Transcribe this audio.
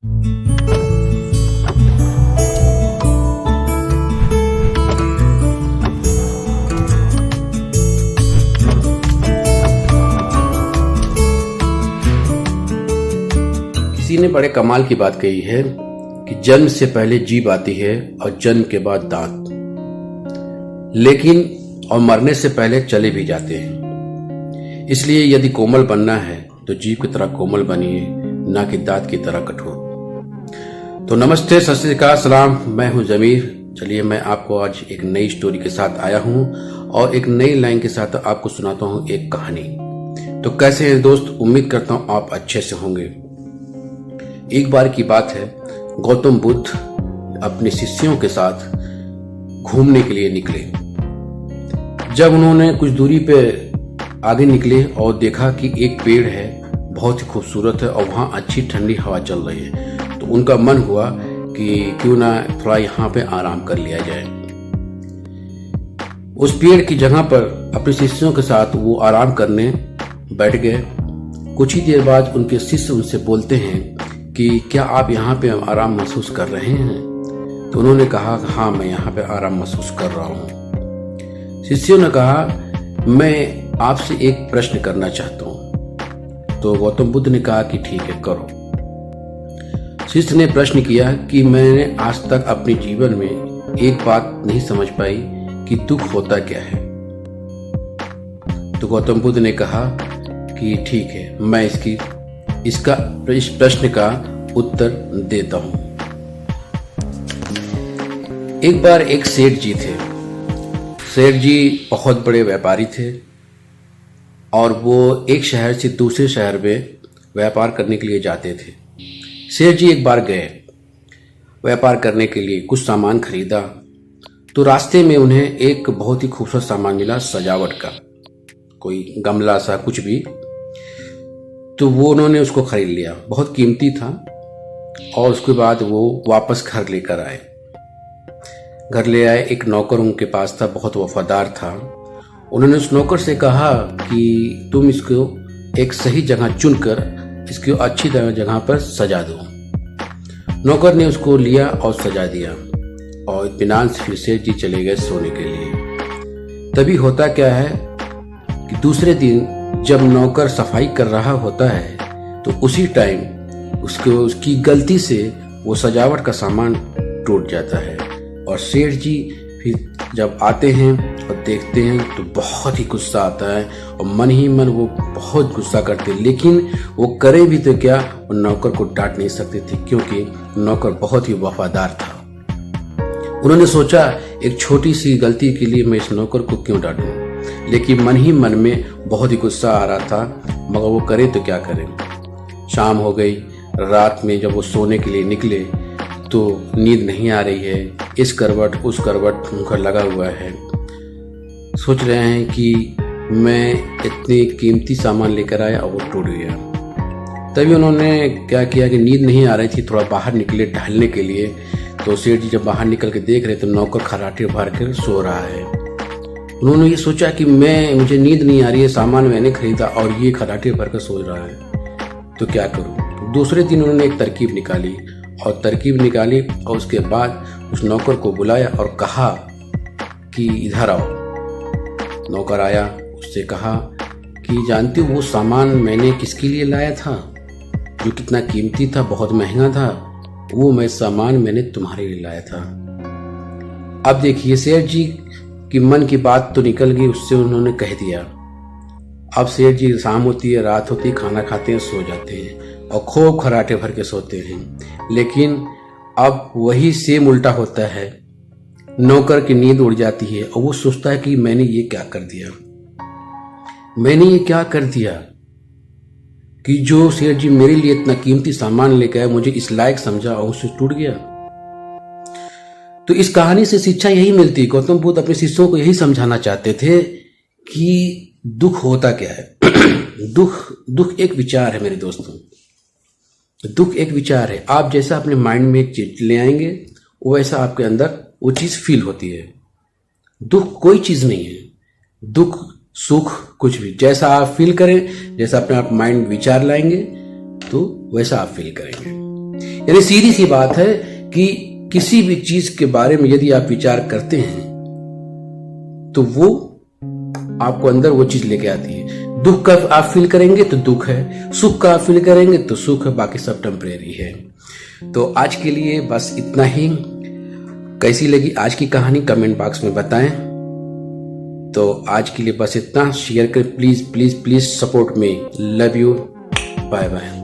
किसी ने बड़े कमाल की बात कही है कि जन्म से पहले जीभ आती है और जन्म के बाद दांत, लेकिन और मरने से पहले चले भी जाते हैं। इसलिए यदि कोमल बनना है तो जीभ की तरह कोमल बनिए, ना कि दांत की तरह कठोर। तो नमस्ते, सत श्री अकाल, सलाम। मैं हूं जमीर। चलिए मैं आपको आज एक नई स्टोरी के साथ आया हूं और एक नई लाइन के साथ आपको सुनाता हूं एक कहानी। तो कैसे हैं दोस्त? उम्मीद करता हूं आप अच्छे से होंगे। एक बार की बात है, गौतम बुद्ध अपने शिष्यों के साथ घूमने के लिए निकले। जब उन्होंने कुछ दूरी पे आगे निकले और देखा कि एक पेड़ है, बहुत ही खूबसूरत है और वहां अच्छी ठंडी हवा चल रही है, तो उनका मन हुआ कि क्यों ना थोड़ा यहाँ पे आराम कर लिया जाए। उस पेड़ की जगह पर अपने शिष्यों के साथ वो आराम करने बैठ गए। कुछ ही देर बाद उनके शिष्य उनसे बोलते हैं कि क्या आप यहाँ पे आराम महसूस कर रहे हैं? तो उन्होंने कहा, हाँ मैं यहाँ पे आराम महसूस कर रहा हूँ। शिष्यों ने कहा, मैं आपसे एक प्रश्न करना चाहता हूँ। तो गौतम बुद्ध ने कहा कि ठीक है, करो। शिष्य ने प्रश्न किया कि मैंने आज तक अपने जीवन में एक बात नहीं समझ पाई कि दुख होता क्या है। तो गौतम बुद्ध ने कहा कि ठीक है, मैं इस प्रश्न का उत्तर देता हूं। एक बार एक सेठ जी थे। सेठ जी बहुत बड़े व्यापारी थे और वो एक शहर से दूसरे शहर में व्यापार करने के लिए जाते थे। सेठ जी एक बार गए व्यापार करने के लिए, कुछ सामान खरीदा। तो रास्ते में उन्हें एक बहुत ही खूबसूरत सामान मिला, सजावट का, कोई गमला सा कुछ भी। तो वो उन्होंने उसको खरीद लिया, बहुत कीमती था। और उसके बाद वो वापस घर लेकर आए। घर ले आए, एक नौकर उनके पास था, बहुत वफादार था। उन्होंने उस नौकर से कहा कि तुम इसको एक सही जगह चुनकर इसको अच्छी जगह पर सजा दो। नौकर ने उसको लिया और सजा दिया और इत्मीनान से फिर सेठ जी चले गए सोने के लिए। तभी होता क्या है कि दूसरे दिन जब नौकर सफाई कर रहा होता है तो उसी टाइम उसकी गलती से वो सजावट का सामान टूट जाता है। और सेठ जी फिर जब आते हैं और देखते हैं तो बहुत ही गुस्सा आता है और मन ही मन वो बहुत गुस्सा करते हैं। लेकिन वो करे भी तो क्या, वो नौकर को डांट नहीं सकते थे क्योंकि नौकर बहुत ही वफादार था। उन्होंने सोचा एक छोटी सी गलती के लिए मैं इस नौकर को क्यों डांटूं, लेकिन मन ही मन में बहुत ही गुस्सा आ रहा था, मगर वो करे तो क्या करें। शाम हो गई। रात में जब वो सोने के लिए निकले तो नींद नहीं आ रही है, इस करवट उस करवट उनका लगा हुआ है। सोच रहे हैं कि मैं इतनी कीमती सामान लेकर आया और वो टूट गया। तभी उन्होंने क्या किया कि नींद नहीं आ रही थी, थोड़ा बाहर निकले टहलने के लिए। तो सेठ जी जब बाहर निकल के देख रहे तो नौकर खराटे भर कर सो रहा है। उन्होंने ये सोचा कि मुझे नींद नहीं आ रही है, सामान मैंने खरीदा और ये खराटे भर कर सो रहा है, तो क्या करूं। दूसरे दिन उन्होंने एक तरकीब निकाली और उसके बाद उस नौकर को बुलाया और कहा कि इधर आओ। नौकर आया, उससे कहा कि जानती हो वो सामान मैंने किसके लिए लाया था, जो कितना कीमती था, बहुत महंगा था, वो सामान मैंने तुम्हारे लिए लाया था। अब देखिए, सेठ जी कि मन की बात तो निकल गई, उससे उन्होंने कह दिया। अब सेठ जी शाम होती है, रात होती है, खाना खाते हैं, सो जाते हैं और खूब खराटे भर के सोते हैं। लेकिन अब वही सेम उल्टा होता है। नौकर की नींद उड़ जाती है और वो सोचता है कि मैंने ये क्या कर दिया कि जो सेठ जी मेरे लिए इतना कीमती सामान लेकर आए, मुझे इस लायक समझा और उससे टूट गया। तो इस कहानी से शिक्षा यही मिलती है। गौतम बुद्ध अपने शिष्यों को यही समझाना चाहते थे कि दुख होता क्या है। दुख एक विचार है मेरे दोस्तों। दुख एक विचार है। आप जैसा अपने माइंड में एक चीज ले आएंगे वैसा आपके अंदर वो चीज फील होती है। दुख कोई चीज नहीं है। दुख सुख कुछ भी, जैसा आप फील करें, जैसा अपने आप माइंड विचार लाएंगे तो वैसा आप फील करेंगे। यानी सीधी सी बात है कि किसी भी चीज के बारे में यदि आप विचार करते हैं तो वो आपको अंदर वो चीज लेके आती है। दुख का आप फील करेंगे तो दुख है, सुख का आप फील करेंगे तो सुख है, बाकी सब टेम्परेरी है। तो आज के लिए बस इतना ही। कैसी लगी आज की कहानी कमेंट बॉक्स में बताएं। तो आज के लिए बस इतना। शेयर करें please please please, support me. Love you, bye bye.